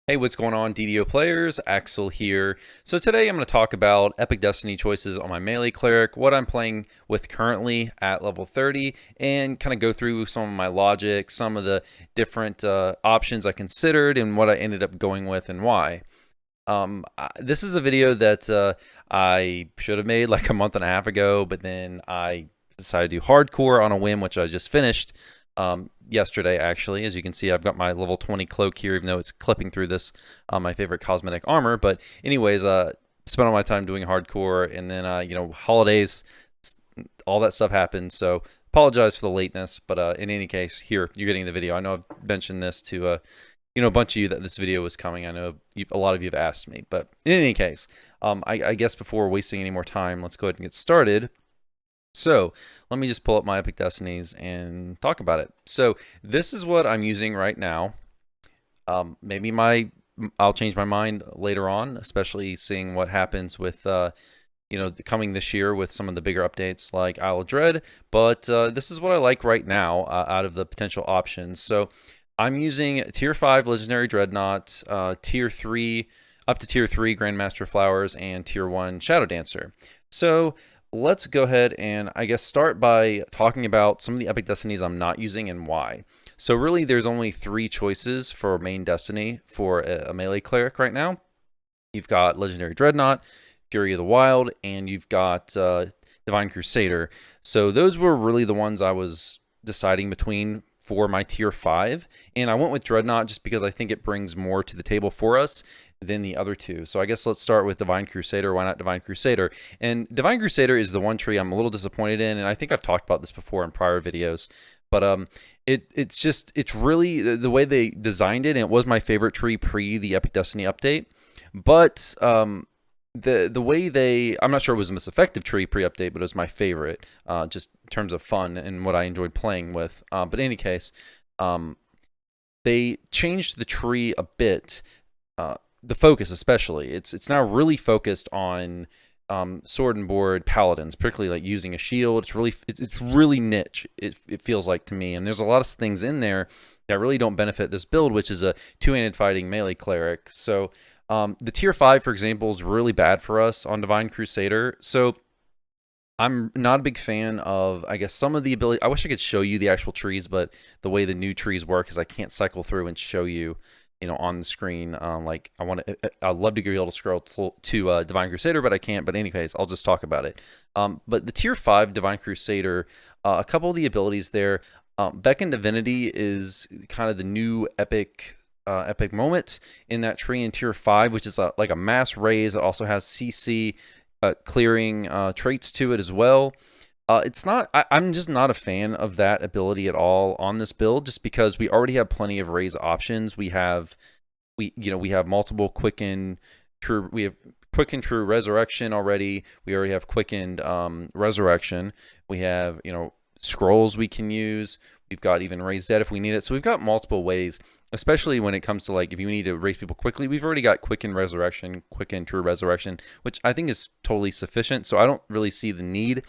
Hey, what's going on, DDO players? Axel here. So today I'm going to talk about Epic Destiny choices on my melee cleric, what I'm playing with currently at level 30, and kind of go through some of my logic, some of the different options I considered, and what I ended up going with and why. This is a video that I should have made like a month and a half ago, but then I decided to do hardcore on a whim, which I just finished yesterday, actually. As you can see, I've got my level 20 cloak here, even though it's clipping through this, my favorite cosmetic armor. But anyways, spent all my time doing hardcore, and then, holidays, all that stuff happened. So apologize for the lateness, but in any case, here, you're getting the video. I know I've mentioned this to, a bunch of you that this video was coming. I know a lot of you have asked me, but in any case, I guess before wasting any more time, let's go ahead and get started. So let me just pull up my Epic Destinies and talk about it. So this is what I'm using right now. Maybe I'll change my mind later on, especially seeing what happens with coming this year with some of the bigger updates like Isle of Dread. But this is what I like right now out of the potential options. So I'm using Tier 5 Legendary Dreadnought, Tier 3 up to Tier 3 Grandmaster Flowers, and Tier 1 Shadowdancer. So let's go ahead and I guess start by talking about some of the Epic Destinies I'm not using and why. So really there's only 3 choices for main Destiny for a melee cleric right now. You've got Legendary Dreadnought, Fury of the Wild, and you've got Divine Crusader. So those were really the ones I was deciding between for my Tier 5, and I went with Dreadnought just because I think it brings more to the table for us than the other two. So I guess let's start with Divine Crusader. Why not Divine Crusader? And Divine Crusader is the one tree I'm a little disappointed in, and I think I've talked about this before in prior videos. But it's really the way they designed it, and it was my favorite tree pre the Epic Destiny update. But the way I'm not sure it was the most effective tree pre-update, but it was my favorite, just in terms of fun and what I enjoyed playing with. But in any case, they changed the tree a bit. The focus especially, it's now really focused on sword and board paladins, particularly like using a shield. It's really niche, it feels like to me, and there's a lot of things in there that really don't benefit this build, which is a two-handed fighting melee cleric. So the Tier 5, for example, is really bad for us on Divine Crusader. So I'm not a big fan of, I guess, some of the ability. I wish I could show you the actual trees, but the way the new trees work is I can't cycle through and show you, on the screen. Like I'd love to be able to scroll to Divine Crusader, but I can't. But in any case, I'll just talk about it. But the Tier 5 Divine Crusader, a couple of the abilities there. Beckon Divinity is kind of the new epic moment in that tree in Tier 5, which is like a mass raise. It also has CC clearing traits to it as well. It's not. I'm just not a fan of that ability at all on this build, just because we already have plenty of raise options. We have multiple quicken true. We have quicken true resurrection already. We already have quickened resurrection. We have scrolls we can use. We've got even raise dead if we need it. So we've got multiple ways, especially when it comes to like if you need to raise people quickly. We've already got quicken resurrection, quicken true resurrection, which I think is totally sufficient. So I don't really see the need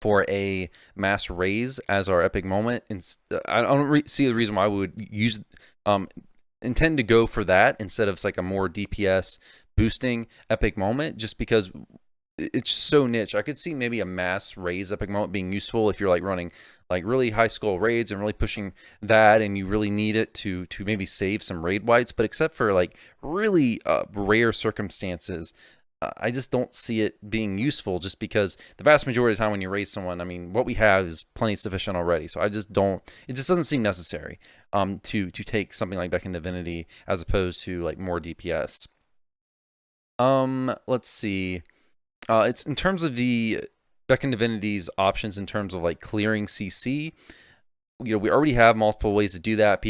for a mass raise as our epic moment, and I don't see the reason why we would use intend to go for that instead of like a more DPS boosting epic moment, just because it's so niche. I could see maybe a mass raise epic moment being useful if you're like running like really high skull raids and really pushing that, and you really need it to maybe save some raid whites. But except for like really rare circumstances, I just don't see it being useful, just because the vast majority of the time when you raise someone, I mean, what we have is plenty sufficient already. So I just don't, it just doesn't seem necessary to take something like Beckon Divinity as opposed to like more DPS. Let's see. It's in terms of the Beckon Divinity's options in terms of like clearing CC. We already have multiple ways to do that.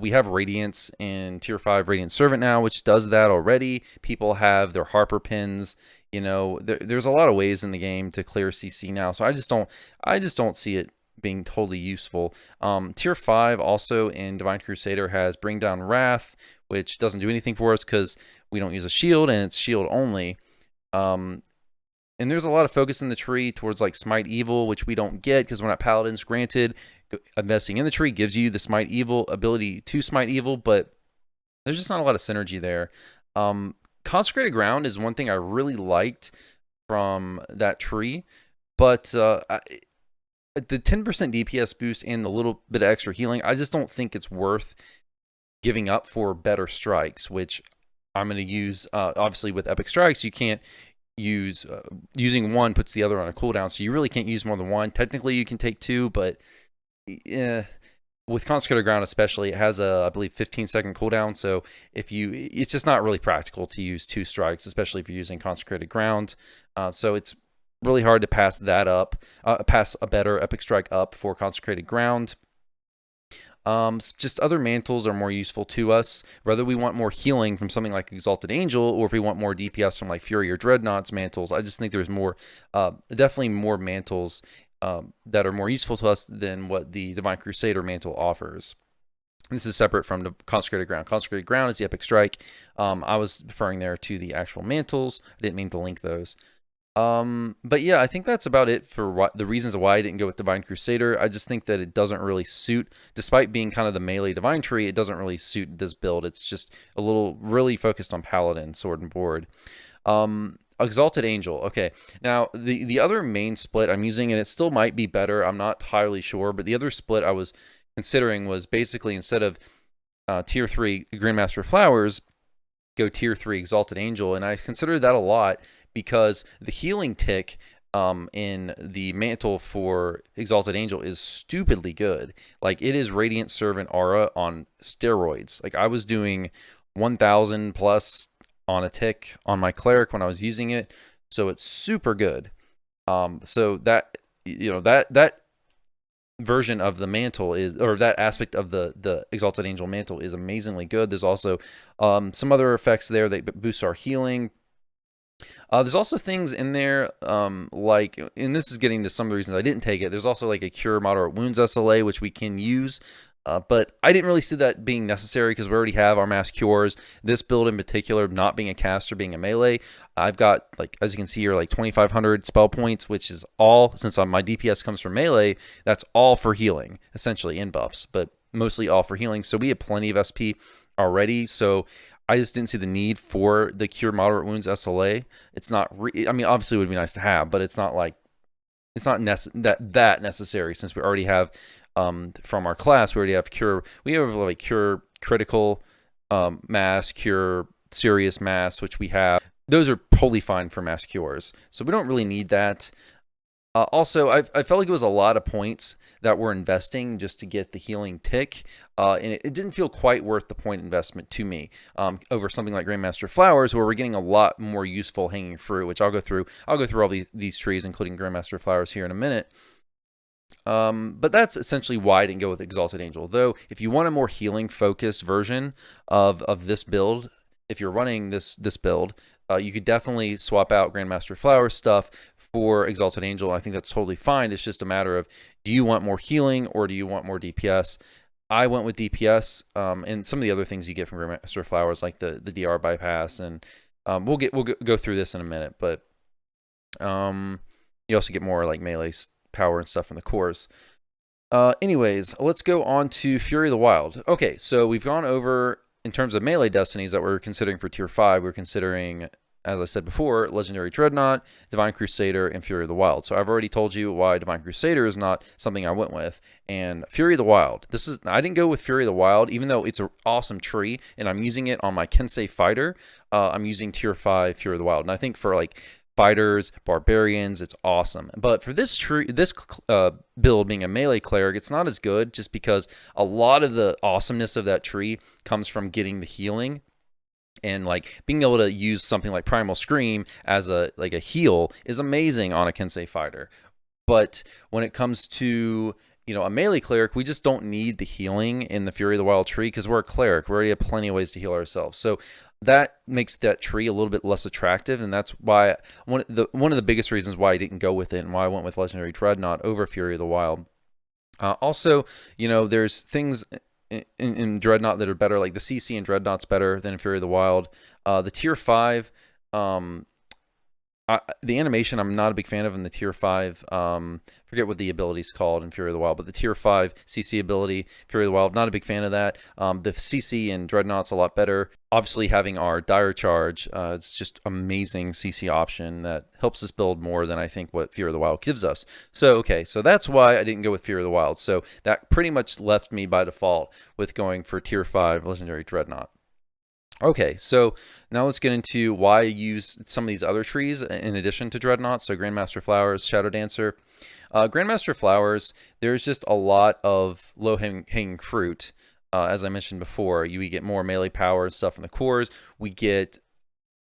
We have Radiance in Tier 5 Radiant Servant now, which does that already. People have their Harper pins. There's a lot of ways in the game to clear CC now. So I just don't see it being totally useful. Tier 5 also in Divine Crusader has Bring Down Wrath, which doesn't do anything for us because we don't use a shield and it's shield only. And there's a lot of focus in the tree towards like Smite Evil, which we don't get because we're not Paladins. Granted, investing in the tree gives you the Smite Evil ability to Smite Evil, but there's just not a lot of synergy there. Consecrated Ground is one thing I really liked from that tree, but the 10% DPS boost and the little bit of extra healing, I just don't think it's worth giving up for better strikes, which I'm going to use. Obviously, with epic strikes, you can't use using one puts the other on a cooldown, so you really can't use more than one. Technically, you can take two, but with Consecrated Ground especially, it has a, I believe, 15-second cooldown. So it's just not really practical to use two strikes, especially if you're using Consecrated Ground. So it's really hard to pass that up, pass a better epic strike up for Consecrated Ground. Just other mantles are more useful to us, whether we want more healing from something like Exalted Angel, or if we want more DPS from like Fury or Dreadnought's mantles. I just think there's more, definitely more mantles that are more useful to us than what the Divine Crusader mantle offers. This is separate from the Consecrated Ground. Consecrated Ground is the epic strike. I was referring there to the actual mantles. I didn't mean to link those. But yeah, I think that's about it for the reasons why I didn't go with Divine Crusader. I just think that it doesn't really suit, despite being kind of the melee Divine tree, it doesn't really suit this build. It's just a little really focused on Paladin, Sword and Board. Exalted Angel. Okay, now the other main split I'm using, and it still might be better, I'm not entirely sure, but the other split I was considering was basically instead of tier 3 Grandmaster Flowers, go tier 3 Exalted Angel, and I considered that a lot because the healing tick in the mantle for Exalted Angel is stupidly good. Like, it is Radiant Servant Aura on steroids. Like, I was doing 1,000 plus on a tick on my Cleric when I was using it, so it's super good. So that, you know, that version of the mantle is, or that aspect of the Exalted Angel mantle is amazingly good. There's also some other effects there that boost our healing. There's also things in there like, and this is getting to some of the reasons I didn't take it, there's also like a Cure Moderate Wounds SLA, which we can use. But I didn't really see that being necessary because we already have our mass cures. This build in particular, not being a caster, being a melee, I've got, like, as you can see here, like 2,500 spell points, which is all, since my DPS comes from melee, that's all for healing, essentially, in buffs, but mostly all for healing. So we have plenty of SP already. So I just didn't see the need for the Cure Moderate Wounds SLA. It's not, I mean, obviously it would be nice to have, but it's not like, it's not that necessary, since we already have from our class, we already have Cure. We have like Cure Critical Mass, Cure Serious Mass, which we have. Those are totally fine for mass cures, so we don't really need that. Also, I felt like it was a lot of points that we're investing just to get the healing tick, and it didn't feel quite worth the point investment to me over something like Grandmaster Flowers, where we're getting a lot more useful hanging fruit, which I'll go through. I'll go through all these trees, including Grandmaster Flowers, here in a minute. But that's essentially why I didn't go with Exalted Angel. Though, if you want a more healing-focused version of this build, if you're running this build, you could definitely swap out Grandmaster Flowers stuff for Exalted Angel. I think that's totally fine. It's just a matter of, do you want more healing or do you want more DPS? I went with DPS, and some of the other things you get from Grandmaster Flowers, like the DR bypass, and we'll go through this in a minute. But you also get more like melee power and stuff in the cores. Anyways, let's go on to Fury of the Wild. Okay, so we've gone over, in terms of melee destinies that we're considering for tier 5, we're considering, as I said before, Legendary Dreadnought, Divine Crusader, and Fury of the Wild. So I've already told you why Divine Crusader is not something I went with. And Fury of the Wild, I didn't go with Fury of the Wild, even though it's an awesome tree, and I'm using it on my Kensei fighter. I'm using tier 5 Fury of the Wild. And I think for like fighters, barbarians, it's awesome. But for this build, being a melee cleric, it's not as good, just because a lot of the awesomeness of that tree comes from getting the healing, and like being able to use something like Primal Scream as a heal is amazing on a Kensei fighter. But when it comes to, you know, a melee cleric, we just don't need the healing in the Fury of the Wild tree because we're a cleric. We already have plenty of ways to heal ourselves. So that makes that tree a little bit less attractive, and that's why one of the biggest reasons why I didn't go with it, and why I went with Legendary Dreadnought over Fury of the Wild. Also, you know, there's things in Dreadnought that are better, like the CC in Dreadnought's better than in Fury of the Wild. The tier 5 The animation I'm not a big fan of in the tier 5. Forget what the ability is called in Fury of the Wild, but the tier 5 CC ability, Fury of the Wild, not a big fan of that. The CC in Dreadnought's a lot better. Obviously, having our Dire Charge, it's just amazing CC option that helps us build more than I think what Fury of the Wild gives us. So, okay, so that's why I didn't go with Fury of the Wild. So that pretty much left me by default with going for tier 5 Legendary Dreadnought. Okay, so now let's get into why I use some of these other trees in addition to Dreadnought. So Grandmaster Flowers, Shadowdancer. Grandmaster Flowers, there's just a lot of low-hanging fruit. As I mentioned before, we get more melee power and stuff in the cores. We get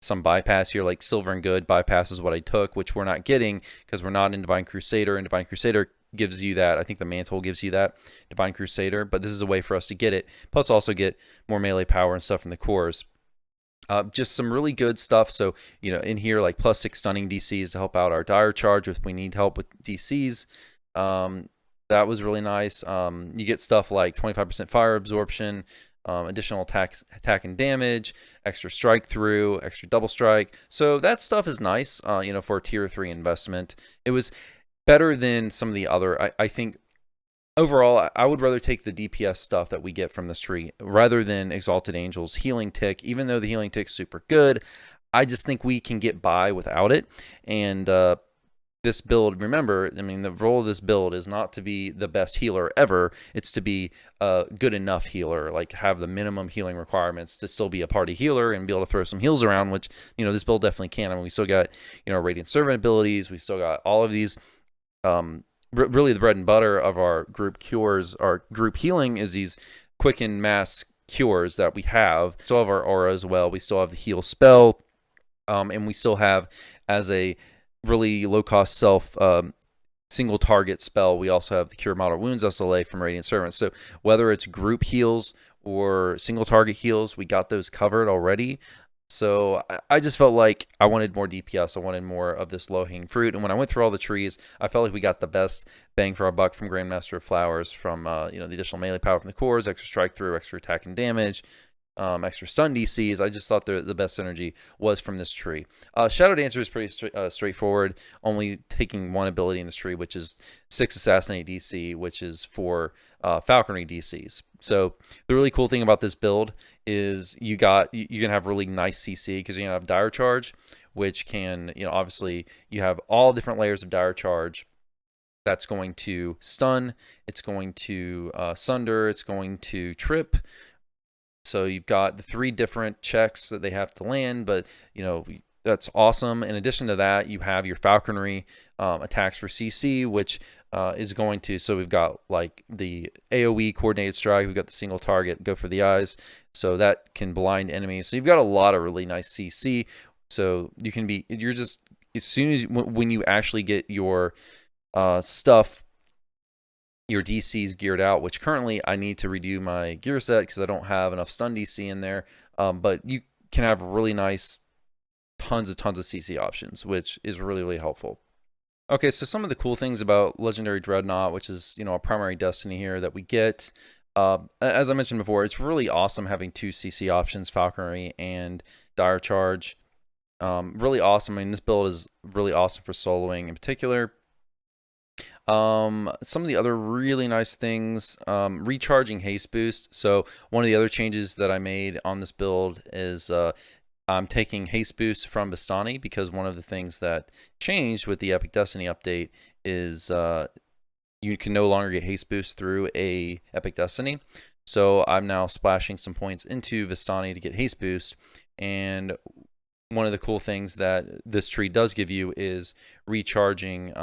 some bypass here, like Silver and Good bypass is what I took, which we're not getting because we're not in Divine Crusader, and Divine Crusader gives you that. I think the mantle gives you that, Divine Crusader, but this is a way for us to get it. Plus also get more melee power and stuff in the cores. Just some really good stuff. So, in here, like +6 stunning DCs to help out our Dire Charge if we need help with DCs. That was really nice. You get stuff like 25% fire absorption, additional attack and damage, extra strike through, extra double strike. So that stuff is nice, for a tier 3 investment. It was better than some of the other. I think overall, I would rather take the DPS stuff that we get from this tree rather than Exalted Angel's healing tick. Even though the healing tick's super good, I just think we can get by without it. And this build, remember, I mean, the role of this build is not to be the best healer ever. It's to be a good enough healer, like have the minimum healing requirements to still be a party healer and be able to throw some heals around, which, this build definitely can. I mean, we still got, Radiant Servant abilities. We still got all of these. Really the bread and butter of our group cures, our group healing, is these quicken mass cures that we have. We still have our aura as well. We still have the heal spell, and we still have, as a really low-cost single target spell, we also have the Cure Moderate Wounds SLA from Radiant Servant. So whether it's group heals or single target heals, we got those covered already. So I just felt like I wanted more DPS. I wanted more of this low-hanging fruit. And when I went through all the trees, I felt like we got the best bang for our buck from Grandmaster Flowers, from the additional melee power from the cores, extra strike through, extra attack and damage, extra stun DCs. I just thought the best synergy was from this tree. Shadowdancer is pretty straightforward, only taking one ability in this tree, which is 6 Assassinate DC, which is for Falconry DCs. So the really cool thing about this build is you're gonna have really nice CC because you're gonna have Dire Charge, which can, obviously you have all different layers of Dire Charge. That's going to stun, it's going to sunder, it's going to trip. So you've got the 3 different checks that they have to land, but that's awesome. In addition to that, you have your Falconry attacks for CC, which is going to, so we've got like the AoE coordinated strike, we've got the single target, go for the eyes, so that can blind enemies. So you've got a lot of really nice CC. So you're just, as soon as, when you actually get your stuff, your DCs geared out, which currently I need to redo my gear set because I don't have enough stun DC in there, but you can have really nice tons of CC options, which is really, really helpful. Okay, so some of the cool things about Legendary Dreadnought, which is, a primary destiny here that we get, as I mentioned before, it's really awesome having 2 CC options, Falconry and Dire Charge. Really awesome. I mean, this build is really awesome for soloing in particular. Some of the other really nice things, recharging haste boost. So one of the other changes that I made on this build is I'm taking haste boost from Vistani, because one of the things that changed with the Epic Destiny update is you can no longer get haste boost through a Epic Destiny. So I'm now splashing some points into Vistani to get haste boost, and one of the cool things that this tree does give you is recharging.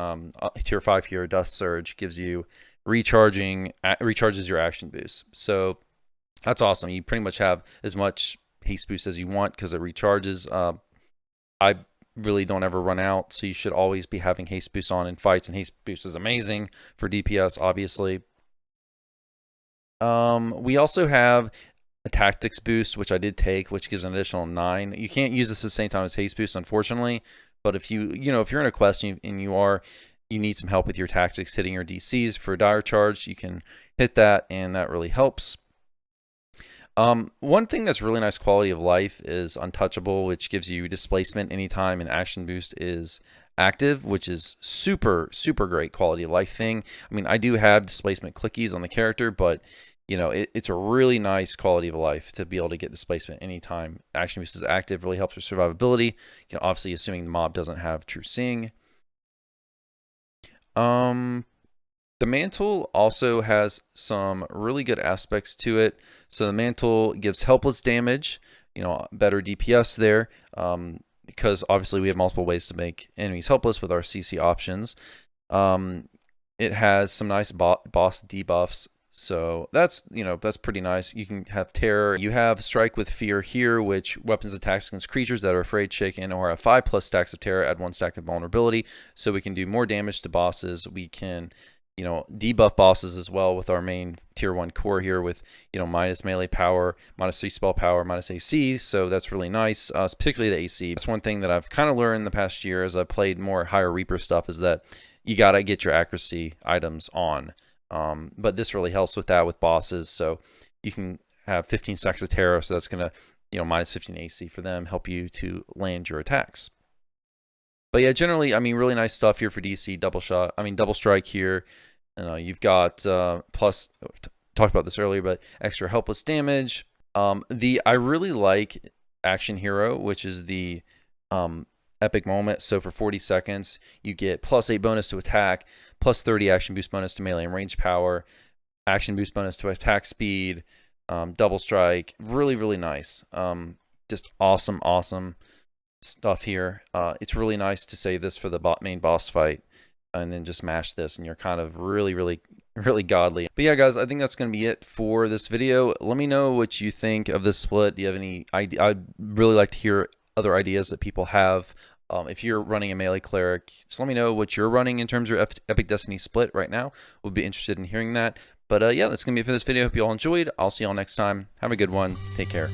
Tier 5 here, Dust Surge, gives you recharges your action boost. So that's awesome. You pretty much have as much haste boost as you want because it recharges. I really don't ever run out, so you should always be having haste boost on in fights, and haste boost is amazing for DPS, obviously. We also have a tactics boost, which I did take, which gives an additional 9. You can't use this at the same time as haste boost, unfortunately, but if you're in a quest and you need some help with your tactics hitting your DCs for Dire Charge, you can hit that, and that really helps. One thing that's really nice quality of life is Untouchable, which gives you displacement anytime an action boost is active, which is super, super great quality of life thing. I mean, I do have displacement clickies on the character, but you know, it's a really nice quality of life to be able to get displacement anytime action boost is active. Really helps with survivability. You know, obviously assuming the mob doesn't have true seeing. The mantle also has some really good aspects to it. So the mantle gives helpless damage, you know, better DPS there, because obviously we have multiple ways to make enemies helpless with our CC options. It has some nice boss debuffs. So that's, you know, that's pretty nice. You can have terror. You have strike with fear here, which weapons attacks against creatures that are afraid, shaken, or have 5+ stacks of terror, add 1 stack of vulnerability. So we can do more damage to bosses. We can, you know, debuff bosses as well with our main tier 1 core here with, you know, minus melee power, minus 3 spell power, minus AC. So that's really nice, particularly the AC. That's one thing that I've kind of learned in the past year as I've played more higher Reaper stuff, is that you got to get your accuracy items on. But this really helps with that with bosses. So you can have 15 stacks of terror. So that's going to, you know, minus 15 AC for them, help you to land your attacks. But yeah, generally, I mean, really nice stuff here for DC. Double strike here. You've got plus, talked about this earlier, but extra helpless damage. I really like Action Hero, which is the epic moment. So for 40 seconds, you get +8 bonus to attack, +30 action boost bonus to melee and range power, action boost bonus to attack speed, double strike. Really, really nice. Just awesome stuff here. It's really nice to save this for the main boss fight and then just mash this, and you're kind of really godly. But yeah, guys, I think that's going to be it for this video. Let me know what you think of this split. Do you have any idea? I'd really like to hear other ideas that people have. If you're running a melee cleric, just let me know what you're running in terms of your Epic Destiny split right now. We'll be interested in hearing that. But yeah, that's going to be it for this video. Hope you all enjoyed. I'll see you all next time. Have a good one. Take care.